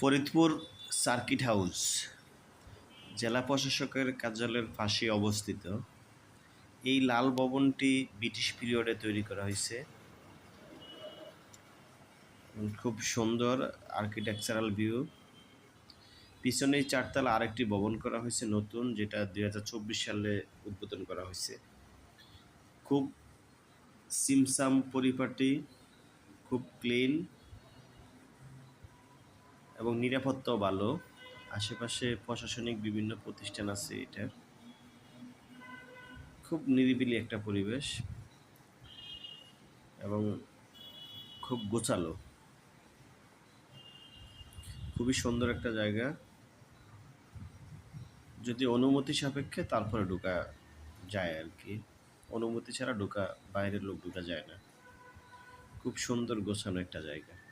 Faridpur circuit house জেলা প্রশাসকের কার্যালয়ের পাশে অবস্থিত। এই লাল ভবনটি ব্রিটিশ পিরিয়ডে তৈরি করা হয়েছে। খুব সুন্দর আর্কিটেকচারাল ভিউ। পিছনেই চারতলা আরেকটি ভবন করা হয়েছে নতুন, যেটা 2024 সালে উদ্বোধন করা হয়েছে। খুব সিমসাম পরিপাটি, খুব ক্লিন এবং নিরাপত্তাও ভালো। আশেপাশে প্রশাসনিক বিভিন্ন প্রতিষ্ঠান আছে। এটা খুব নিরিবিলি একটা পরিবেশ এবং খুব গোছালো। খুবই সুন্দর একটা জায়গা, যদি অনুমতি সাপেক্ষে তারপরে ঢোকা যায় আর কি। অনুমতি ছাড়া বাইরের লোক ঢোকা যায় না। খুব সুন্দর গোছানো একটা জায়গা।